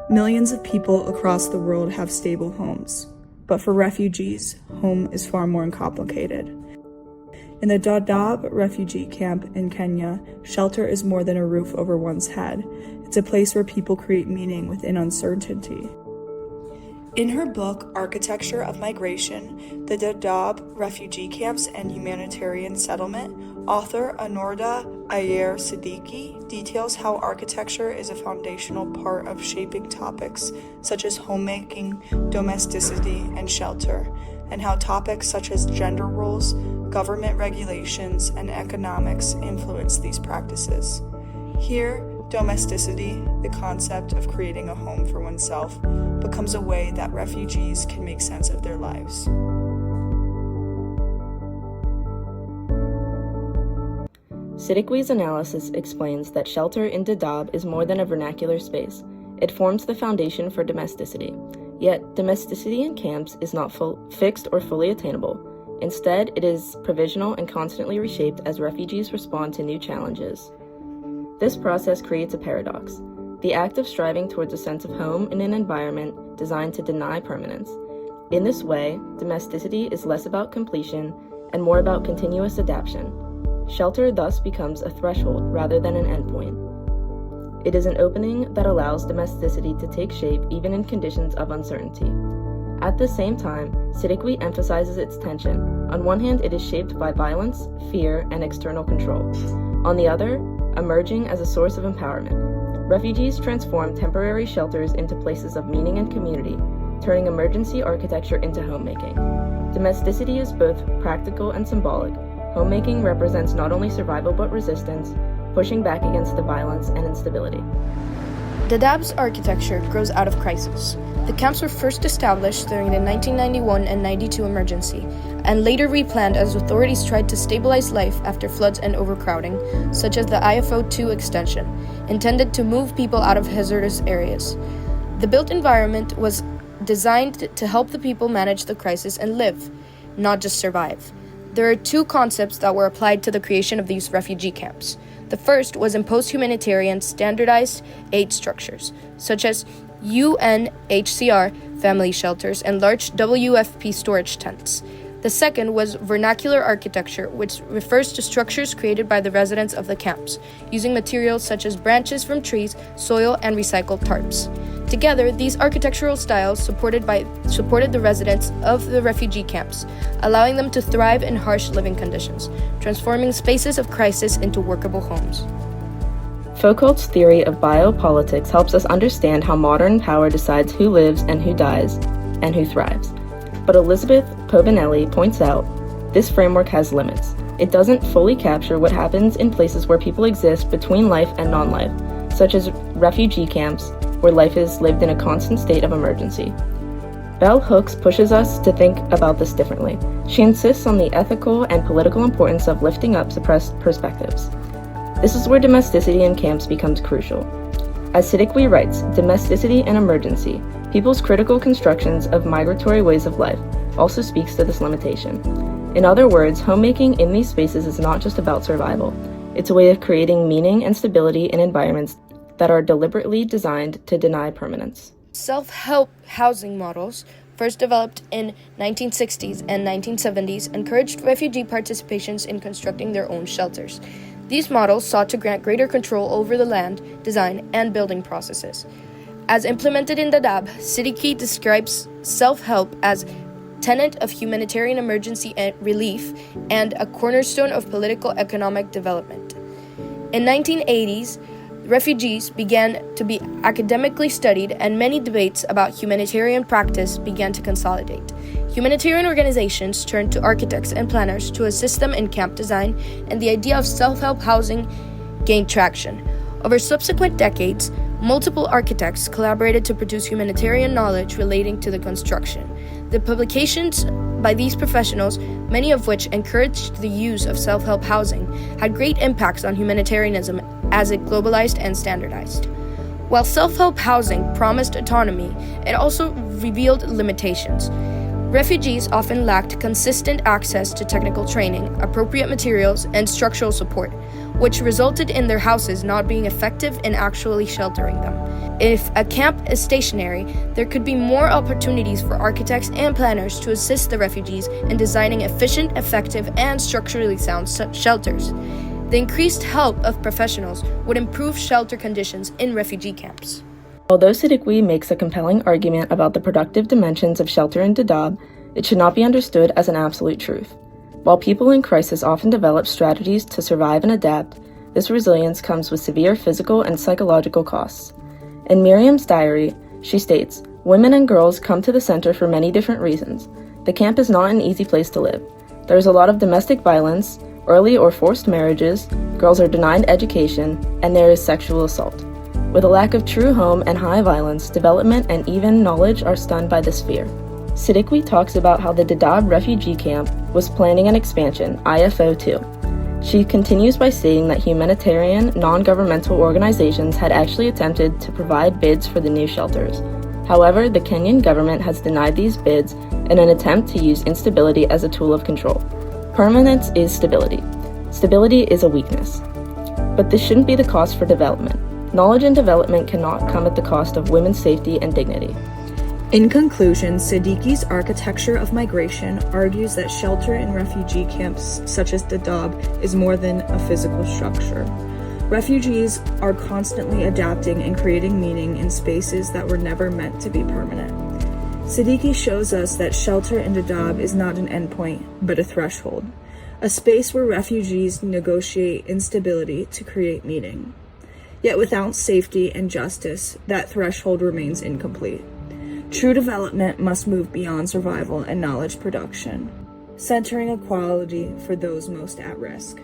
Millions of people across the world have stable homes, but for refugees, home is far more complicated. In the Dadaab refugee camp in Kenya, shelter is more than a roof over one's head. It's a place where people create meaning within uncertainty. In her book, Architecture of Migration, The Dadaab Refugee Camps and Humanitarian Settlement, author Anorda Ayer Siddiqui details how architecture is a foundational part of shaping topics such as homemaking, domesticity, and shelter, and how topics such as gender roles, government regulations, and economics influence these practices. Here, domesticity, the concept of creating a home for oneself, becomes a way that refugees can make sense of their lives. Siddiqui's analysis explains that shelter in Dadaab is more than a vernacular space. It forms the foundation for domesticity. Yet, domesticity in camps is not fixed or fully attainable. Instead, it is provisional and constantly reshaped as refugees respond to new challenges. This process creates a paradox, the act of striving towards a sense of home in an environment designed to deny permanence. In this way, domesticity is less about completion and more about continuous adaptation. Shelter thus becomes a threshold rather than an endpoint. It is an opening that allows domesticity to take shape even in conditions of uncertainty. At the same time, Siddiqui emphasizes its tension. On one hand, it is shaped by violence, fear, and external control. On the other, emerging as a source of empowerment. Refugees transform temporary shelters into places of meaning and community, turning emergency architecture into homemaking. Domesticity is both practical and symbolic. Homemaking represents not only survival but resistance, pushing back against the violence and instability. Dadaab's architecture grows out of crisis. The camps were first established during the 1991 and 92 emergency, and later replanned as authorities tried to stabilize life after floods and overcrowding, such as the IFO-2 extension, intended to move people out of hazardous areas. The built environment was designed to help the people manage the crisis and live, not just survive. There are two concepts that were applied to the creation of these refugee camps. The first was imposed humanitarian standardized aid structures, such as UNHCR family shelters and large WFP storage tents. The second was vernacular architecture, which refers to structures created by the residents of the camps, using materials such as branches from trees, soil, and recycled tarps. Together, these architectural styles supported the residents of the refugee camps, allowing them to thrive in harsh living conditions, transforming spaces of crisis into workable homes. Foucault's theory of biopolitics helps us understand how modern power decides who lives and who dies, and who thrives. But Elizabeth Povinelli points out, this framework has limits. It doesn't fully capture what happens in places where people exist between life and non-life, such as refugee camps, where life is lived in a constant state of emergency. Bell Hooks pushes us to think about this differently. She insists on the ethical and political importance of lifting up suppressed perspectives. This is where domesticity in camps becomes crucial. As Siddiqui writes, domesticity and emergency, people's critical constructions of migratory ways of life, also speaks to this limitation. In other words, homemaking in these spaces is not just about survival. It's a way of creating meaning and stability in environments that are deliberately designed to deny permanence. Self-help housing models, first developed in 1960s and 1970s, encouraged refugee participations in constructing their own shelters. These models sought to grant greater control over the land, design, and building processes. As implemented in Dadaab, Siddiqui describes self-help as tenet of humanitarian emergency relief and a cornerstone of political economic development. In 1980s, refugees began to be academically studied, and many debates about humanitarian practice began to consolidate. Humanitarian organizations turned to architects and planners to assist them in camp design, and the idea of self-help housing gained traction. Over subsequent decades, multiple architects collaborated to produce humanitarian knowledge relating to the construction. The publications by these professionals, many of which encouraged the use of self-help housing, had great impacts on humanitarianism as it globalized and standardized. While self-help housing promised autonomy, it also revealed limitations. Refugees often lacked consistent access to technical training, appropriate materials, and structural support. which resulted in their houses not being effective in actually sheltering them. If a camp is stationary, there could be more opportunities for architects and planners to assist the refugees in designing efficient, effective, and structurally sound shelters. The increased help of professionals would improve shelter conditions in refugee camps. Although Siddiqui makes a compelling argument about the productive dimensions of shelter in Dadaab, it should not be understood as an absolute truth. While people in crisis often develop strategies to survive and adapt, this resilience comes with severe physical and psychological costs. In Miriam's diary, she states, "Women and girls come to the center for many different reasons. The camp is not an easy place to live. There is a lot of domestic violence, early or forced marriages, girls are denied education, and there is sexual assault. With a lack of true home and high violence, development and even knowledge are stunned by this fear." Siddiqui talks about how the Dadaab refugee camp was planning an expansion, IFO2. She continues by stating that humanitarian, non-governmental organizations had actually attempted to provide bids for the new shelters. However, the Kenyan government has denied these bids in an attempt to use instability as a tool of control. Permanence is stability. Stability is a weakness. But this shouldn't be the cost for development. Knowledge and development cannot come at the cost of women's safety and dignity. In conclusion, Siddiqui's architecture of migration argues that shelter in refugee camps such as Dadaab is more than a physical structure. Refugees are constantly adapting and creating meaning in spaces that were never meant to be permanent. Siddiqui shows us that shelter in Dadaab is not an endpoint, but a threshold, a space where refugees negotiate instability to create meaning. Yet without safety and justice, that threshold remains incomplete. True development must move beyond survival and knowledge production, centering equality for those most at risk.